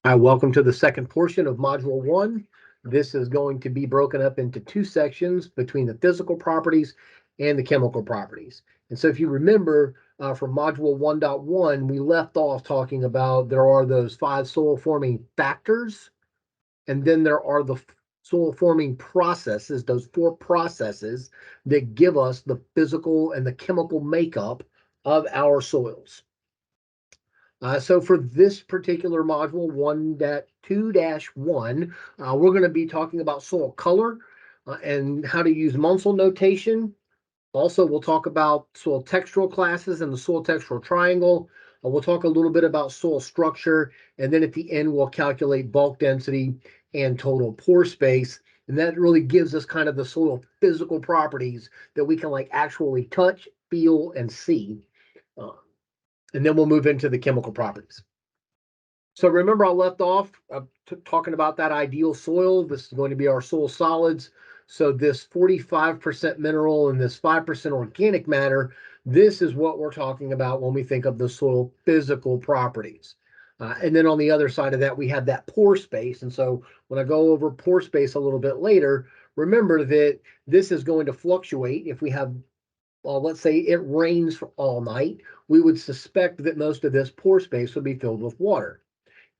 Hi, welcome to the second portion of Module 1. This is going to be broken up into two sections between the physical properties and the chemical properties. And so if you remember from Module 1.1, we left off talking about there are those 5 soil forming factors, and then there are the soil forming processes, those 4 processes that give us the physical and the chemical makeup of our soils. So for this particular module, 1.2-1, we're going to be talking about soil color and how to use Munsell notation. Also, we'll talk about soil textural classes and the soil textural triangle. We'll talk a little bit about soil structure, and then at the end, we'll calculate bulk density and total pore space. And that really gives us kind of the soil physical properties that we can like actually touch, feel, and see. Uh, and then we'll move into the chemical properties. So remember, I left off talking about that ideal soil. This is going to be our soil solids. So this 45% mineral and this 5% organic matter, this is what we're talking about when we think of the soil physical properties. And then on the other side of that, we have that pore space. And so when I go over pore space a little bit later, remember that this is going to fluctuate. If we have, let's say it rains for all night, we would suspect that most of this pore space would be filled with water.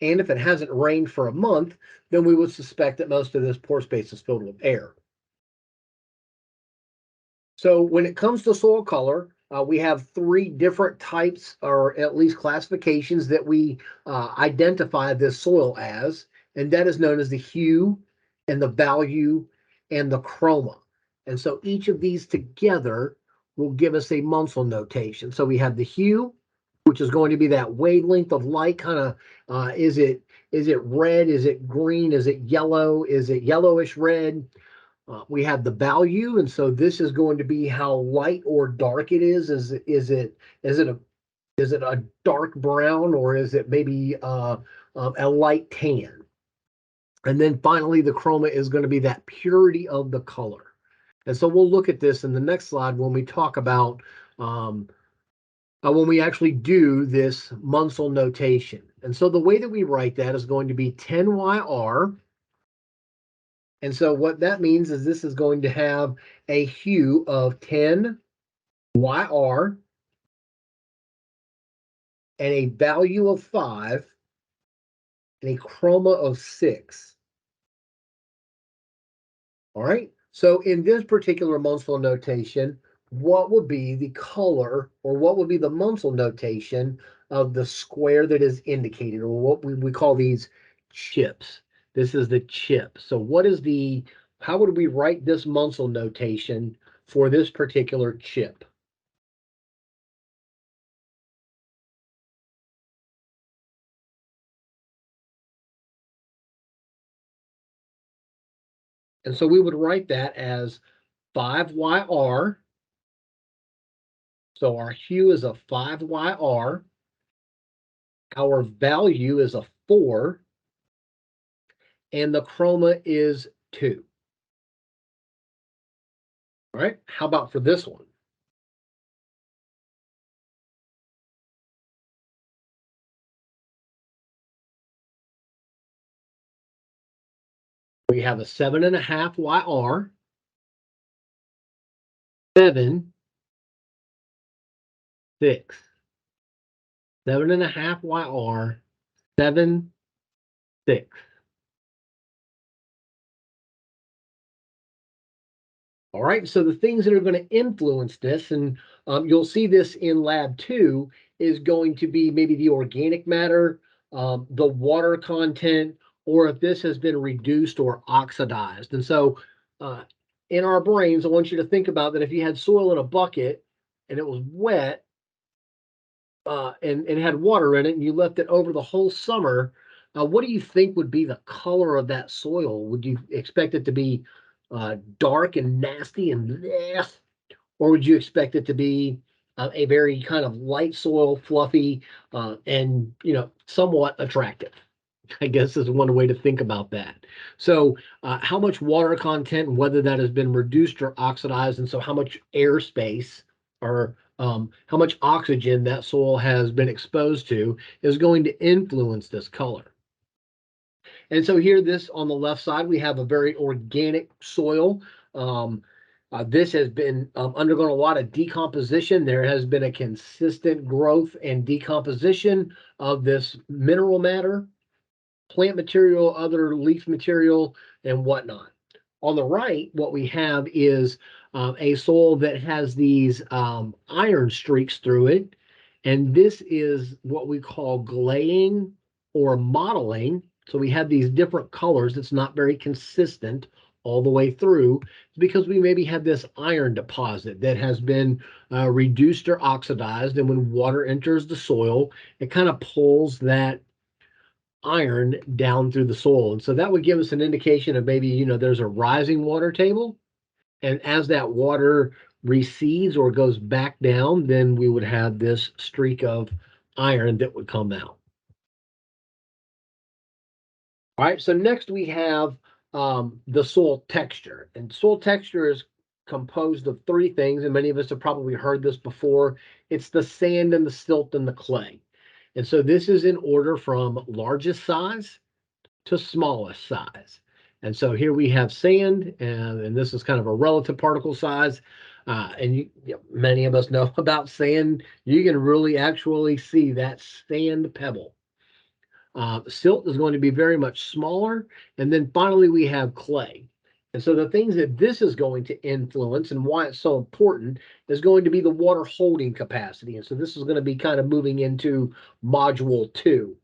And if it hasn't rained for a month, then we would suspect that most of this pore space is filled with air. So when it comes to soil color, we have 3 different types, or at least classifications, that we identify this soil as, and that is known as the hue and the value and the chroma. And so each of these together will give us a Munsell notation. So we have the hue, which is going to be that wavelength of light, kind of is it red, is it green, is it yellow, is it yellowish red? We have the value, and so this is going to be how light or dark it is. Is it a dark brown, or is it maybe a light tan? And then finally, the chroma is going to be that purity of the color. And so we'll look at this in the next slide when we talk about when we actually do this Munsell notation. And so the way that we write that is going to be 10YR. And so what that means is this is going to have a hue of 10YR and a value of 5 and a chroma of 6. All right. So in this particular Munsell notation, what would be the color, or what would be the Munsell notation of the square that is indicated, or what we call these chips? This is the chip. So how would we write this Munsell notation for this particular chip? And so we would write that as 5YR. So our hue is a 5YR. Our value is a 4. And the chroma is 2. All right. How about for this one? We have a 7.5 YR, 7, 6. 7.5 YR, 7, 6. All right. So the things that are going to influence this, and you'll see this in lab 2, is going to be maybe the organic matter, the water content, or if this has been reduced or oxidized. And so in our brains, I want you to think about that if you had soil in a bucket and it was wet and had water in it and you left it over the whole summer, what do you think would be the color of that soil? Would you expect it to be dark and nasty and bleh, or would you expect it to be a very kind of light soil, fluffy, and somewhat attractive? I guess is one way to think about that. So, how much water content, and whether that has been reduced or oxidized, and so how much airspace or how much oxygen that soil has been exposed to is going to influence this color. And so here, this on the left side, we have a very organic soil. This has been undergone a lot of decomposition. There has been a consistent growth and decomposition of this mineral matter, plant material, other leaf material, and whatnot. On the right, what we have is a soil that has these iron streaks through it. And this is what we call glaying or mottling. So we have these different colors. It's not very consistent all the way through because we maybe have this iron deposit that has been reduced or oxidized. And when water enters the soil, it kind of pulls that iron down through the soil. And so that would give us an indication of maybe, there's a rising water table. And as that water recedes or goes back down, then we would have this streak of iron that would come out. All right, so next we have the soil texture. And soil texture is composed of three things, and many of us have probably heard this before. It's the sand and the silt and the clay. And so this is in order from largest size to smallest size. And so here we have sand, and this is kind of a relative particle size. Many of us know about sand. You can really actually see that sand pebble. Silt is going to be very much smaller. And then finally, we have clay. And so the things that this is going to influence and why it's so important is going to be the water holding capacity. And so this is going to be kind of moving into module 2.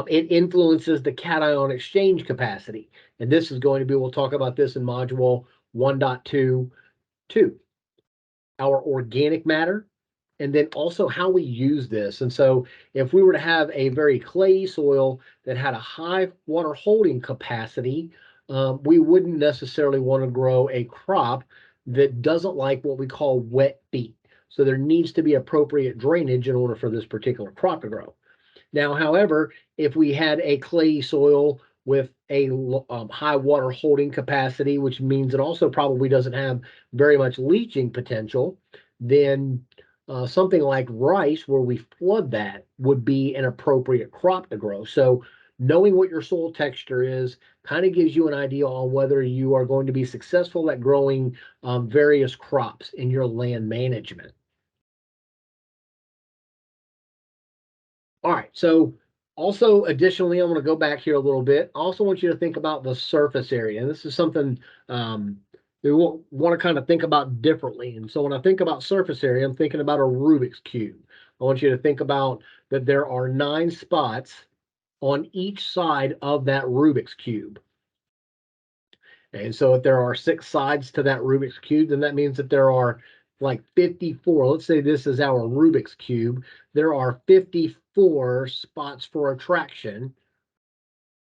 It influences the cation exchange capacity. And this is going to be, we'll talk about this in module 1.2.2. Our organic matter, and then also how we use this. And so if we were to have a very clayey soil that had a high water holding capacity, we wouldn't necessarily want to grow a crop that doesn't like what we call wet feet. So there needs to be appropriate drainage in order for this particular crop to grow. Now, however, if we had a clayey soil with a high water holding capacity, which means it also probably doesn't have very much leaching potential, then something like rice, where we flood that, would be an appropriate crop to grow. So knowing what your soil texture is kind of gives you an idea on whether you are going to be successful at growing various crops in your land management. All right, so also additionally, I'm going to go back here a little bit. I also want you to think about the surface area. And this is something we want to kind of think about differently. And so when I think about surface area, I'm thinking about a Rubik's Cube. I want you to think about that there are 9 spots on each side of that Rubik's Cube. And so if there are 6 sides to that Rubik's Cube, then that means that there are like 54. Let's say this is our Rubik's Cube. There are 54 spots for attraction.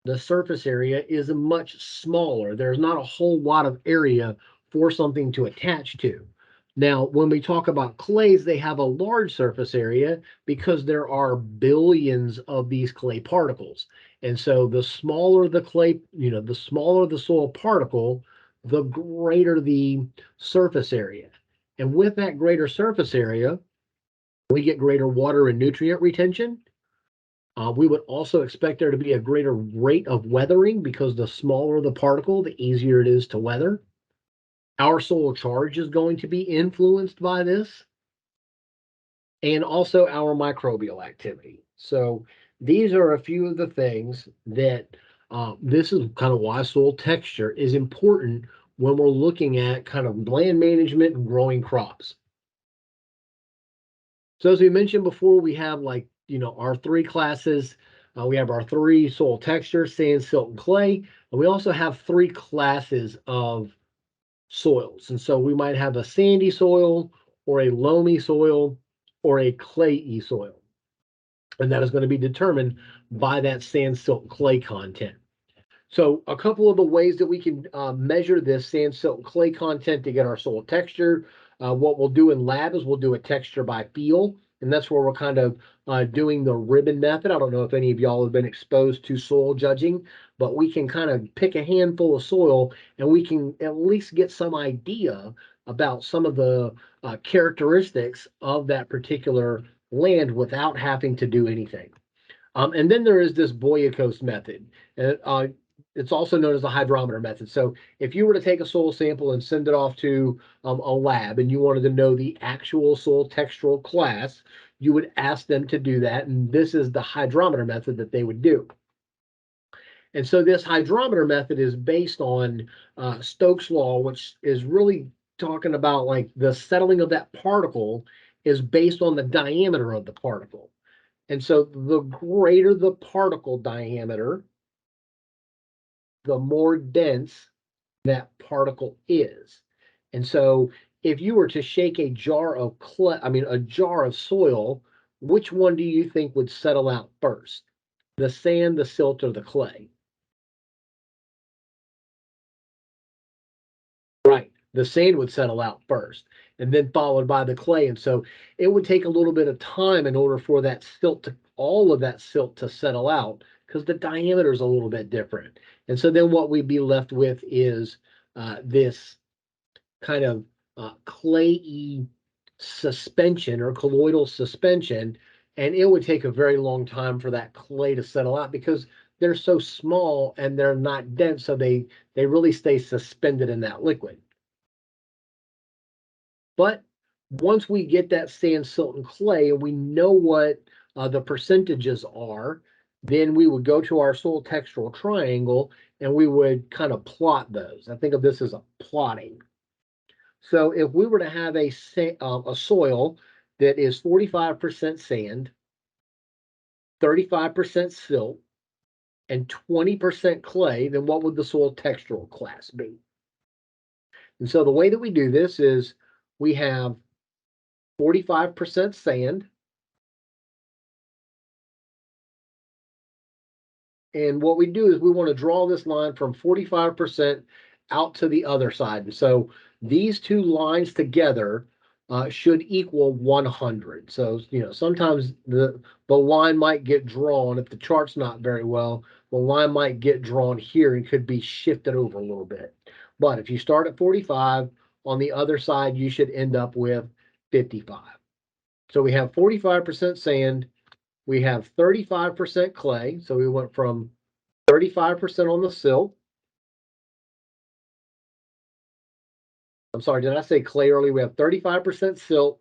The surface area is much smaller. There's not a whole lot of area for something to attach to. Now, when we talk about clays, they have a large surface area because there are billions of these clay particles. And so the smaller the clay, the smaller the soil particle, the greater the surface area. And with that greater surface area, we get greater water and nutrient retention. We would also expect there to be a greater rate of weathering because the smaller the particle, the easier it is to weather. Our soil charge is going to be influenced by this, and also our microbial activity. So these are a few of the things that this is kind of why soil texture is important when we're looking at kind of land management and growing crops. So as we mentioned before, we have our 3 classes. We have our 3 soil texture, sand, silt, and clay. And we also have 3 classes of soils. And so we might have a sandy soil or a loamy soil or a clayey soil. And that is going to be determined by that sand, silt, and clay content. So a couple of the ways that we can measure this sand, silt, and clay content to get our soil texture. What we'll do in lab is we'll do a texture by feel. And that's where we're kind of doing the ribbon method. I don't know if any of y'all have been exposed to soil judging, but we can kind of pick a handful of soil and we can at least get some idea about some of the characteristics of that particular land without having to do anything. And then there is this Boyakos method. And it's also known as the hydrometer method. So if you were to take a soil sample and send it off to a lab and you wanted to know the actual soil textural class, you would ask them to do that. And this is the hydrometer method that they would do. And so this hydrometer method is based on Stokes' law, which is really talking about like the settling of that particle is based on the diameter of the particle. And so the greater the particle diameter, the more dense that particle is. And so if you were to shake a jar of clay, a jar of soil, which one do you think would settle out first? The sand, the silt, or the clay? Right. The sand would settle out first and then followed by the clay. And so it would take a little bit of time in order for that silt to, all of that silt to settle out because the diameter is a little bit different. And so then what we'd be left with is this kind of clayey suspension or colloidal suspension. And it would take a very long time for that clay to settle out because they're so small and they're not dense. So they really stay suspended in that liquid. But once we get that sand, silt, and clay, and we know what the percentages are, then we would go to our soil textural triangle and we would kind of plot those. I think of this as a plotting. So if we were to have a soil that is 45% sand, 35% silt, and 20% clay, then what would the soil textural class be? And so the way that we do this is we have 45% sand. And what we do is we want to draw this line from 45% out to the other side. And so these two lines together should equal 100. So, sometimes the line might get drawn if the chart's not very well. The line might get drawn here and could be shifted over a little bit. But if you start at 45, on the other side, you should end up with 55. So we have 45% sand, we have 35% clay. So we went from 35% on the silt. I'm sorry, did I say clay earlier? We have 35% silt.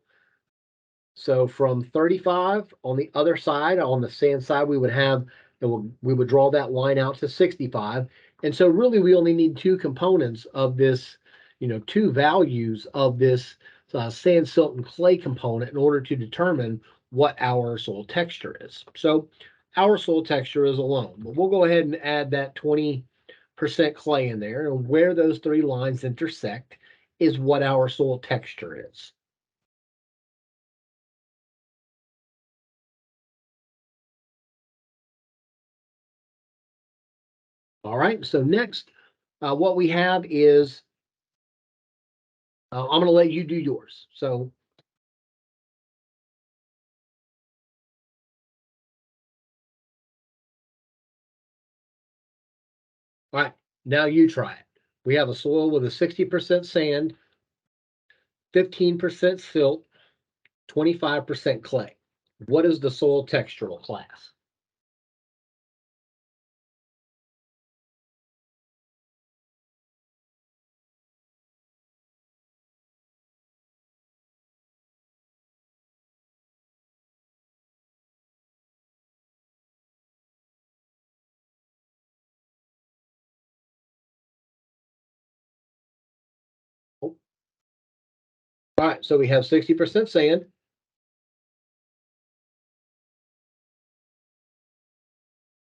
So from 35 on the other side, on the sand side, we would draw that line out to 65. And so really we only need two components of this, two values of this sand, silt, and clay component in order to determine what our soil texture is. So our soil texture is alone, but we'll go ahead and add that 20% clay in there. And where those three lines intersect is what our soil texture is. All right, so next, what we have is, I'm going to let you do yours. So, all right, now you try it. We have a soil with a 60% sand, 15% silt, 25% clay. What is the soil textural class? Oh. All right, so we have 60% sand,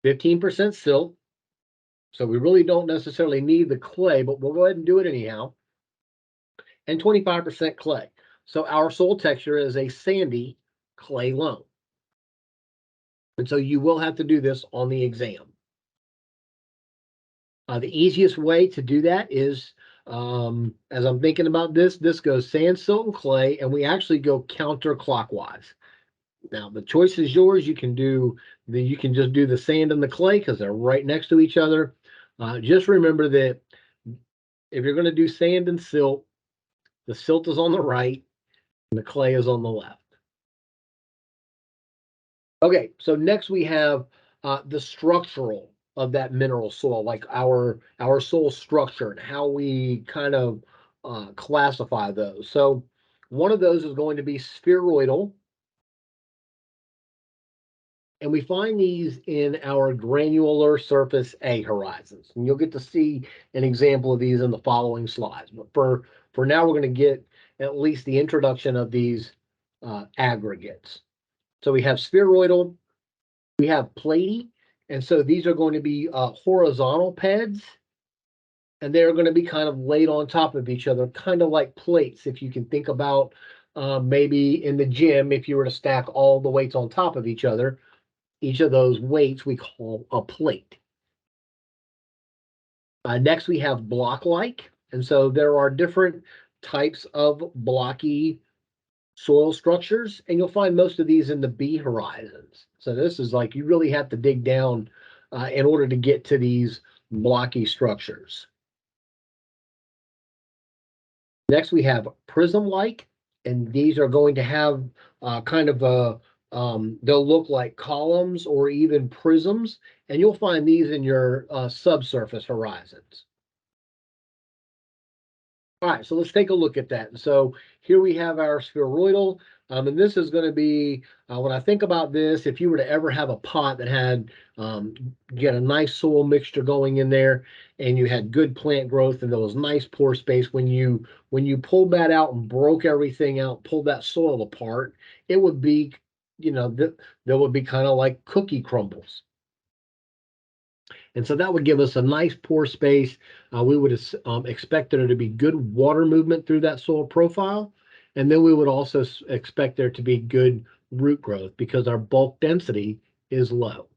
15% silt. So we really don't necessarily need the clay, but we'll go ahead and do it anyhow. And 25% clay. So our soil texture is a sandy clay loam. And so you will have to do this on the exam. The easiest way to do that is, as I'm thinking about this goes sand, silt, and clay, and we actually go counterclockwise. Now the choice is yours. You can just do the sand and the clay because they're right next to each other. Just remember that if you're going to do sand and silt, the silt is on the right and the clay is on the left. Okay, so next we have the structural of that mineral soil, like our soil structure and how we kind of classify those. So one of those is going to be spheroidal, and we find these in our granular surface A horizons. And you'll get to see an example of these in the following slides. But for now, we're going to get at least the introduction of these aggregates. So we have spheroidal, we have platy, and so these are going to be horizontal beds, and they're going to be kind of laid on top of each other, kind of like plates. If you can think about maybe in the gym, if you were to stack all the weights on top of each other, each of those weights we call a plate. Next, we have block-like, and so there are different types of blocky soil structures, and you'll find most of these in the B horizons. So this is like you really have to dig down in order to get to these blocky structures. Next, we have prism-like, and these are going to have kind of a, they'll look like columns or even prisms, and you'll find these in your subsurface horizons. All right, so let's take a look at that. So here we have our spheroidal, and this is going to be, when I think about this, if you were to ever have a pot that had, get a nice soil mixture going in there, and you had good plant growth and there was nice pore space, when you pulled that out and broke everything out, pulled that soil apart, it would be, there would be kind of like cookie crumbles. And so that would give us a nice pore space. We would expect there to be good water movement through that soil profile. And then we would also expect there to be good root growth because our bulk density is low.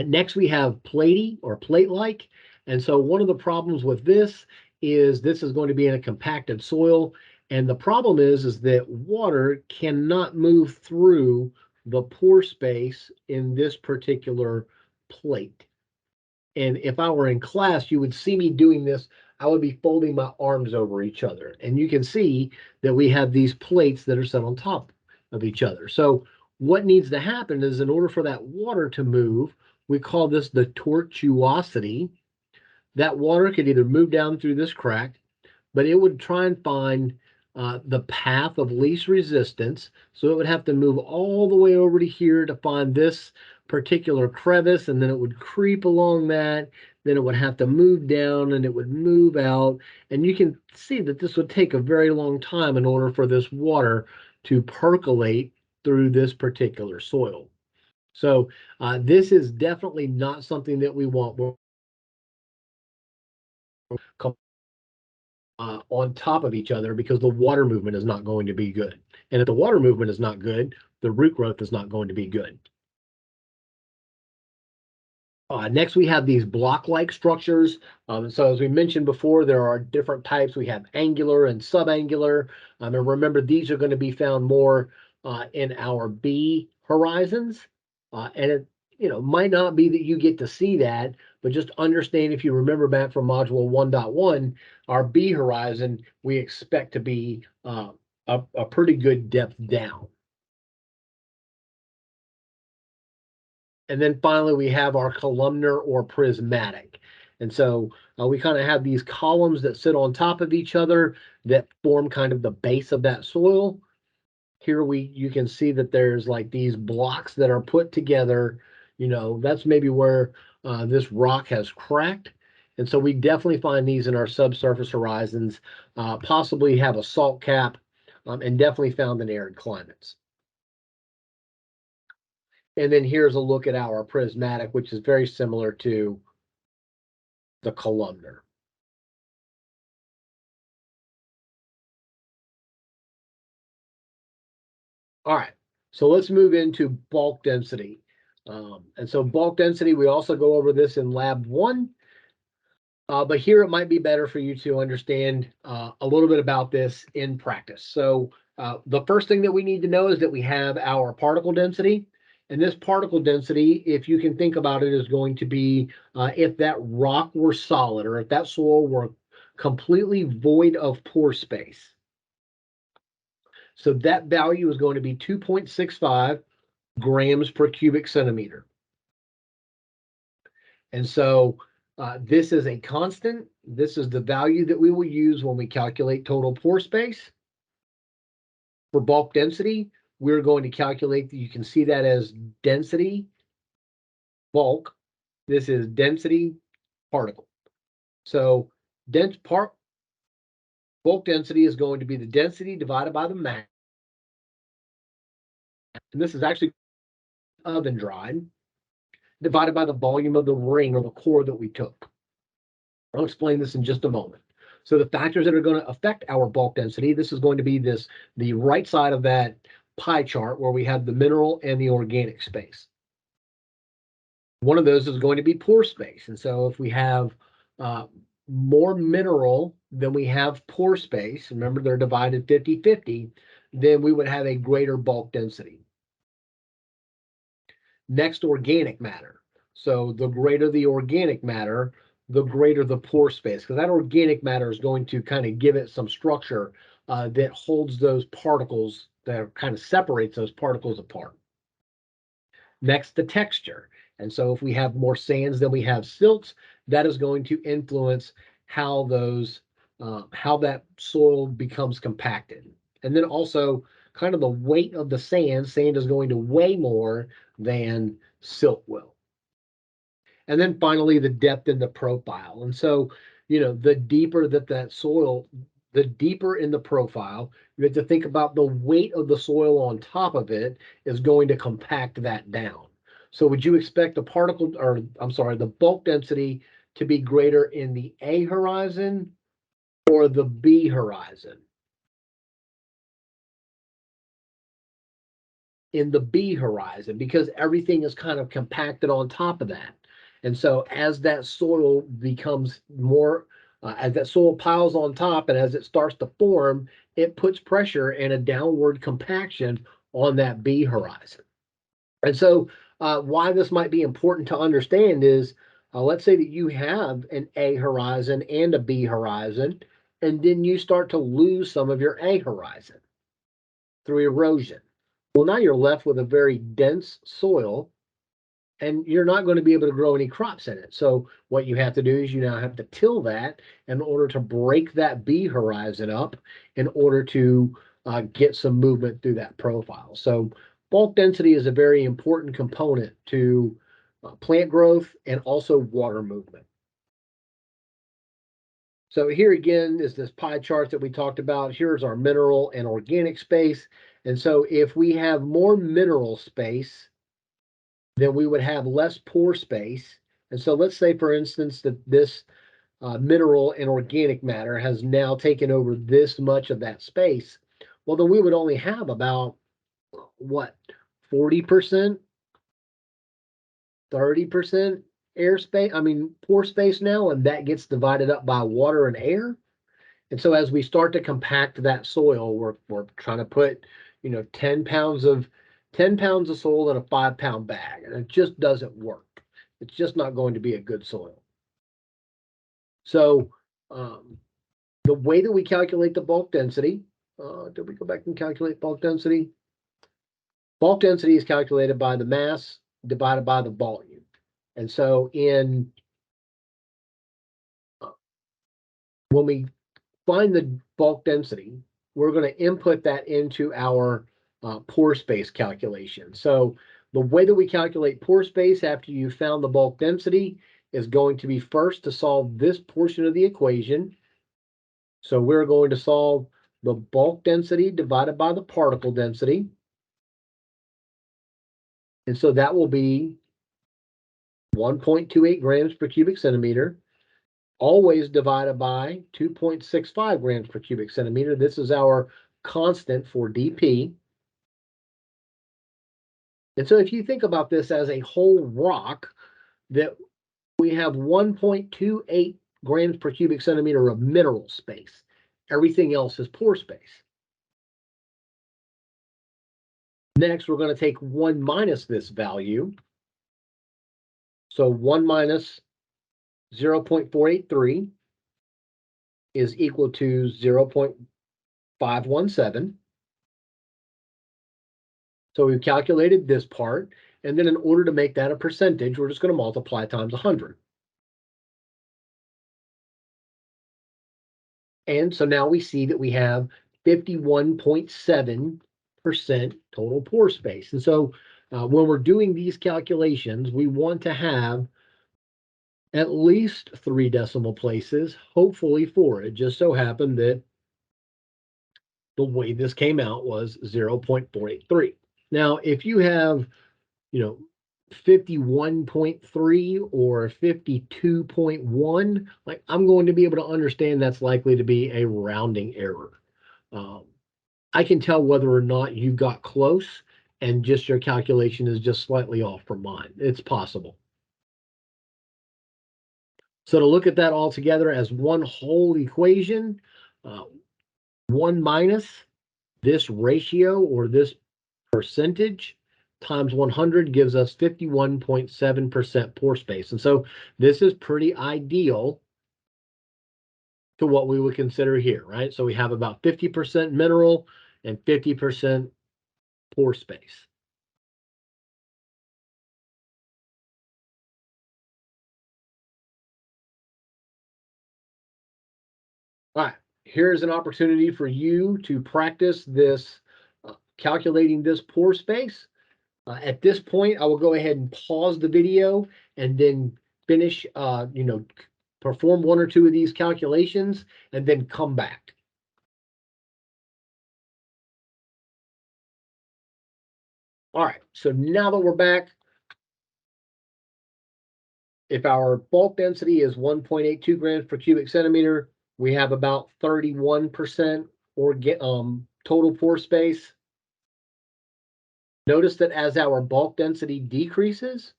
Next, we have platy or plate-like. And so one of the problems with this is going to be in a compacted soil. And the problem is that water cannot move through the pore space in this particular plate. And if I were in class, you would see me doing this. I would be folding my arms over each other. And you can see that we have these plates that are set on top of each other. So what needs to happen is, in order for that water to move, we call this the tortuosity. That water could either move down through this crack, but it would try and find the path of least resistance. So it would have to move all the way over to here to find this particular crevice, and then it would creep along that. Then it would have to move down and it would move out. And you can see that this would take a very long time in order for this water to percolate through this particular soil. So this is definitely not something that we want. On top of each other, because the water movement is not going to be good. And if the water movement is not good, the root growth is not going to be good. Next, we have these block-like structures. So as we mentioned before, there are different types. We have angular and subangular. And remember, these are going to be found more in our B horizons. And it might not be that you get to see that, but just understand, if you remember back from module 1.1, our B horizon, we expect to be a pretty good depth down. And then finally, we have our columnar or prismatic. And so we kind of have these columns that sit on top of each other that form kind of the base of that soil. Here you can see that there's like these blocks that are put together. That's maybe where this rock has cracked. And so we definitely find these in our subsurface horizons, possibly have a salt cap, and definitely found in arid climates. And then here's a look at our prismatic, which is very similar to the columnar. All right, so let's move into bulk density. And so bulk density, we also go over this in lab 1. But here it might be better for you to understand a little bit about this in practice. So the first thing that we need to know is that we have our particle density. And this particle density, if you can think about it, is going to be if that rock were solid, or if that soil were completely void of pore space. So that value is going to be 2.65 grams per cubic centimeter. And so this is a constant. This is the value that we will use when we calculate total pore space. For bulk density, we're going to calculate, you can see that as density bulk. This is density particle. So bulk density is going to be the density divided by the mass. And this is actually oven dried, divided by the volume of the ring or the core that we took. I'll explain this in just a moment. So the factors that are going to affect our bulk density, this is going to be the right side of that pie chart where we have the mineral and the organic space. One of those is going to be pore space. And so if we have more mineral than we have pore space, remember they're divided 50-50, then we would have a greater bulk density. Next, organic matter. So the greater the organic matter, the greater the pore space, because that organic matter is going to kind of give it some structure that holds those particles, that kind of separates those particles apart. Next, the texture. And so if we have more sands than we have silts, that is going to influence how that soil becomes compacted. And then also kind of the weight of the sand. Sand is going to weigh more than silt will. And then finally, the depth and the profile. And so, the deeper that soil, the deeper in the profile, you have to think about the weight of the soil on top of it is going to compact that down. So would you expect the bulk density to be greater in the A horizon or the B horizon? In the B horizon, because everything is kind of compacted on top of that. And so as that soil becomes more, as that soil piles on top and as it starts to form, it puts pressure and a downward compaction on that B horizon. And so why this might be important to understand is, let's say that you have an A horizon and a B horizon, and then you start to lose some of your A horizon through erosion. Well, now you're left with a very dense soil, and you're not going to be able to grow any crops in it. So what you have to do is you now have to till that in order to break that B horizon up in order to get some movement through that profile. So bulk density is a very important component to plant growth and also water movement. So here again is this pie chart that we talked about. Here's our mineral and organic space. And so if we have more mineral space, then we would have less pore space. And so let's say, for instance, that this mineral and organic matter has now taken over this much of that space. Well, then we would only have about, 40%, 30% pore space now, and that gets divided up by water and air. And so as we start to compact that soil, we're trying to put, 10 pounds of soil in a 5-pound bag, and it just doesn't work. It's just not going to be a good soil. So the way that we calculate the bulk density, did we go back and calculate bulk density? Bulk density is calculated by the mass divided by the volume. And so when we find the bulk density, we're going to input that into our pore space calculation. So the way that we calculate pore space after you found the bulk density is going to be first to solve this portion of the equation. So we're going to solve the bulk density divided by the particle density. And so that will be 1.28 grams per cubic centimeter, always divided by 2.65 grams per cubic centimeter. This is our constant for dP. And so if you think about this as a whole rock, that we have 1.28 grams per cubic centimeter of mineral space. Everything else is pore space. Next, we're going to take 1 minus this value. So 1 minus 0.483 is equal to 0.517. So we've calculated this part, and then in order to make that a percentage, we're just going to multiply times 100. And so now we see that we have 51.7% total pore space. And so when we're doing these calculations, we want to have at least 3 decimal places, hopefully 4. It just so happened that the way this came out was 0.483. Now, if you have, 51.3 or 52.1, like, I'm going to be able to understand that's likely to be a rounding error. I can tell whether or not you got close and just your calculation is just slightly off from mine. It's possible. So to look at that all together as one whole equation, 1 minus this ratio or this percentage times 100 gives us 51.7% pore space. And so this is pretty ideal to what we would consider here, right? So we have about 50% mineral and 50% pore space. All right, here's an opportunity for you to practice this, calculating this pore space. At this point, I will go ahead and pause the video and then finish, perform 1 or 2 of these calculations and then come back. All right, so now that we're back, if our bulk density is 1.82 grams per cubic centimeter, we have about 31% total pore space. Notice that as our bulk density decreases,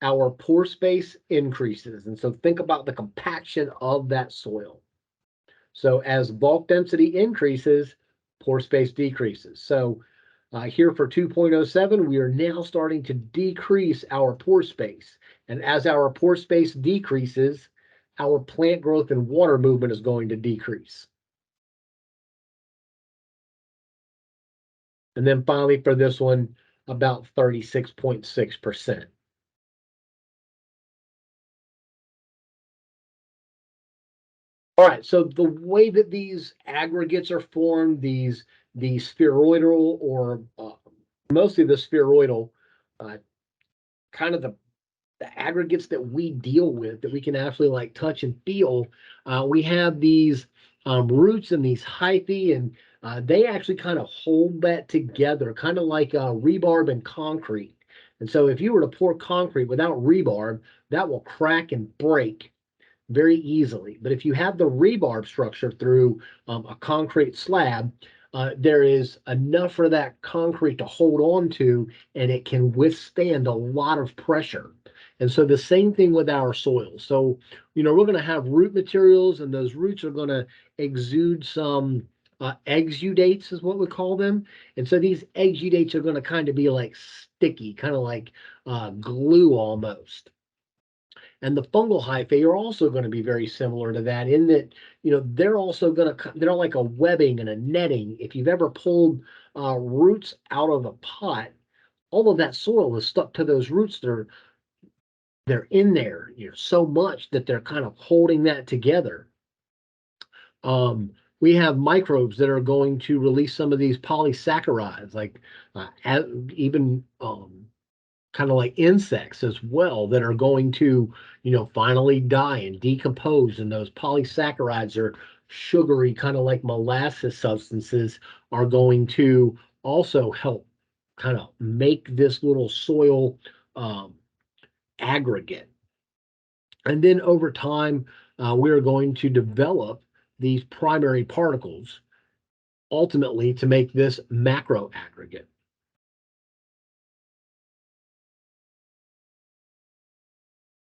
our pore space increases. And so think about the compaction of that soil. So as bulk density increases, pore space decreases. So here for 2.07, we are now starting to decrease our pore space. And as our pore space decreases, our plant growth and water movement is going to decrease. And then finally for this one, about 36.6%. All right, so the way that these aggregates are formed, these spheroidal or mostly the spheroidal, kind of the aggregates that we deal with that we can actually like touch and feel, we have these roots and these hyphae, and they actually kind of hold that together, kind of like rebarb and concrete. And so if you were to pour concrete without rebarb, that will crack and break very easily. But if you have the rebarb structure through a concrete slab, there is enough for that concrete to hold on to, and it can withstand a lot of pressure. And so the same thing with our soil. So, we're going to have root materials, and those roots are going to exude some exudates, is what we call them. And so these exudates are going to kind of be like sticky, kind of like glue almost. And the fungal hyphae are also going to be very similar to that in that, they're also going to, they're like a webbing and a netting. If you've ever pulled roots out of a pot, all of that soil is stuck to those roots. They're in there, so much that they're kind of holding that together. We have microbes that are going to release some of these polysaccharides, like even kind of like insects as well, that are going to, finally die and decompose. And those polysaccharides are sugary, kind of like molasses substances, are going to also help kind of make this little soil aggregate. And then over time, we're going to develop these primary particles ultimately to make this macro aggregate.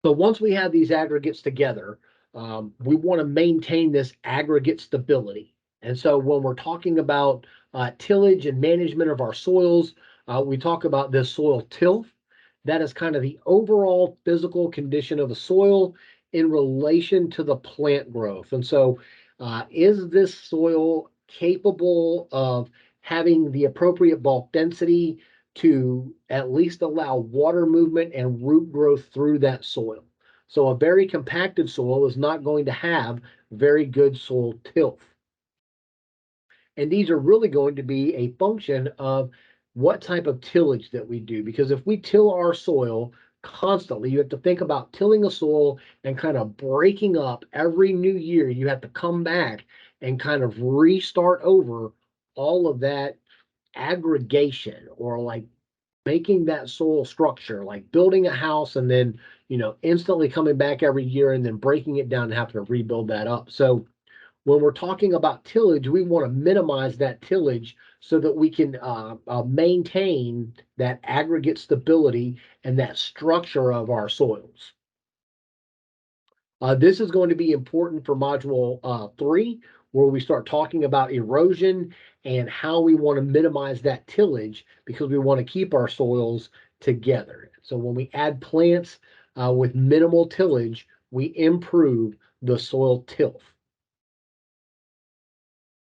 So once we have these aggregates together, we want to maintain this aggregate stability. And so when we're talking about tillage and management of our soils, we talk about this soil tilth. That is kind of the overall physical condition of the soil in relation to the plant growth. And so is this soil capable of having the appropriate bulk density to at least allow water movement and root growth through that soil. So a very compacted soil is not going to have very good soil tilth. And these are really going to be a function of what type of tillage that we do. Because if we till our soil constantly, you have to think about tilling a soil and kind of breaking up every new year. You have to come back and kind of restart over all of that aggregation, or like making that soil structure, like building a house and then, instantly coming back every year and then breaking it down and having to rebuild that up. So when we're talking about tillage, we want to minimize that tillage so that we can maintain that aggregate stability and that structure of our soils. This is going to be important for Module 3, where we start talking about erosion and how we want to minimize that tillage, because we want to keep our soils together. So when we add plants with minimal tillage, we improve the soil tilth.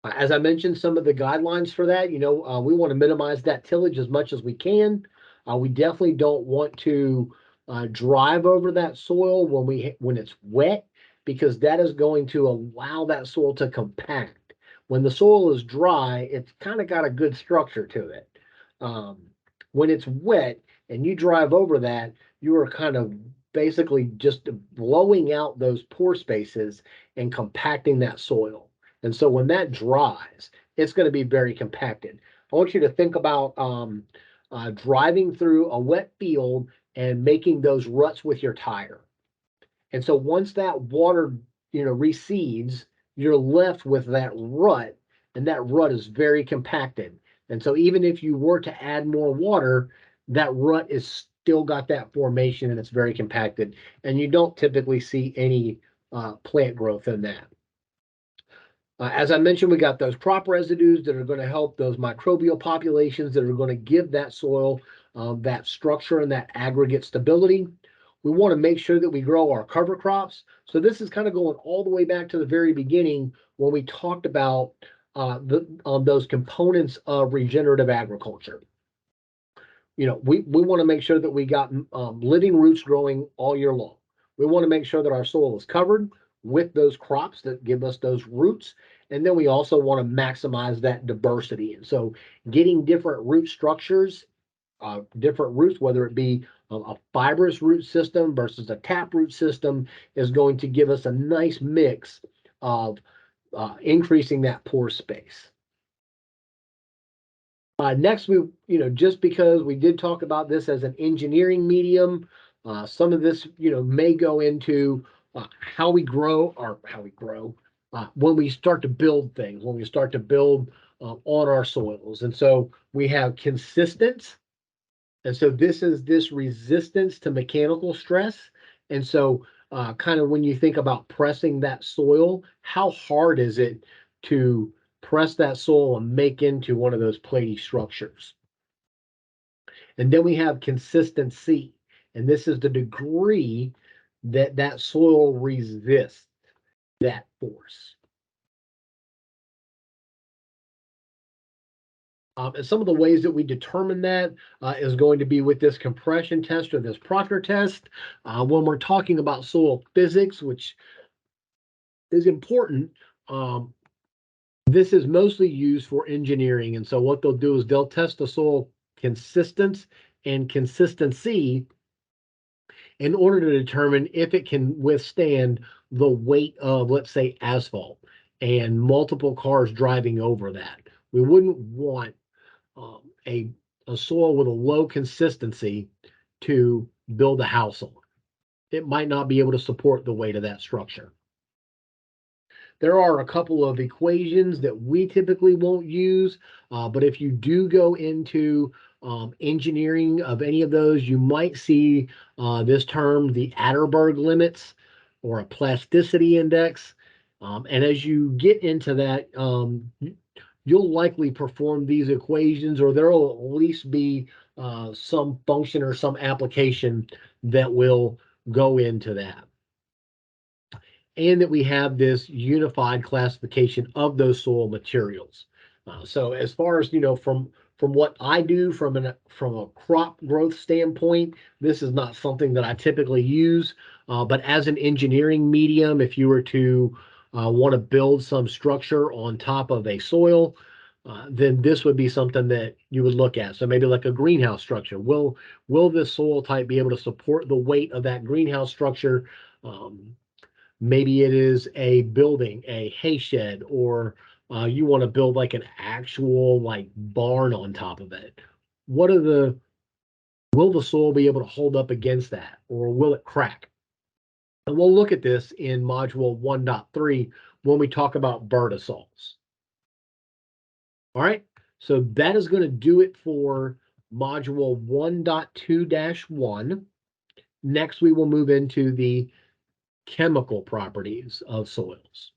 As I mentioned, some of the guidelines for that, we want to minimize that tillage as much as we can. We definitely don't want to drive over that soil when it's wet, because that is going to allow that soil to compact. When the soil is dry, it's kind of got a good structure to it. When it's wet and you drive over that, you are kind of basically just blowing out those pore spaces and compacting that soil. And so when that dries, it's going to be very compacted. I want you to think about driving through a wet field and making those ruts with your tire. And so once that water, recedes, you're left with that rut, and that rut is very compacted. And so even if you were to add more water, that rut is still got that formation and it's very compacted. And you don't typically see any plant growth in that. As I mentioned, we got those crop residues that are going to help those microbial populations that are going to give that soil that structure and that aggregate stability. We want to make sure that we grow our cover crops. So this is kind of going all the way back to the very beginning when we talked about those components of regenerative agriculture. We want to make sure that we got living roots growing all year long. We want to make sure that our soil is covered with those crops that give us those roots. And then we also want to maximize that diversity. And so getting different root structures, different roots, whether it be a fibrous root system versus a tap root system, is going to give us a nice mix of increasing that pore space. Next, just because we did talk about this as an engineering medium, some of this, may go into how we grow when we start to build things, when we start to build on our soils. And so we have consistence. And so this is this resistance to mechanical stress. And so kind of when you think about pressing that soil, how hard is it to press that soil and make into one of those platy structures? And then we have consistency. And this is the degree that that soil resists that force. And some of the ways that we determine that is going to be with this compression test or this Proctor test. When we're talking about soil physics, which is important, this is mostly used for engineering. And so what they'll do is they'll test the soil consistency and consistency in order to determine if it can withstand the weight of, let's say, asphalt and multiple cars driving over that. We wouldn't want a soil with a low consistency to build a house on. It might not be able to support the weight of that structure. There are a couple of equations that we typically won't use, but if you do go into engineering of any of those, you might see this term, the Atterberg limits, or a plasticity index. And as you get into that, you'll likely perform these equations, or there will at least be some function or some application that will go into that. And that we have this unified classification of those soil materials. So as far as from what I do from a crop growth standpoint, this is not something that I typically use. But as an engineering medium, if you were to want to build some structure on top of a soil, then this would be something that you would look at. So maybe like a greenhouse structure. Will this soil type be able to support the weight of that greenhouse structure? Um, Maybe it is a building, a hay shed, or you want to build like an actual like barn on top of it. What are the Will the soil be able to hold up against that, or will it crack? And we'll look at this in module 1.3 when we talk about bird assaults. All right, so that is going to do it for module 1.2-1. Next, we will move into the chemical properties of soils.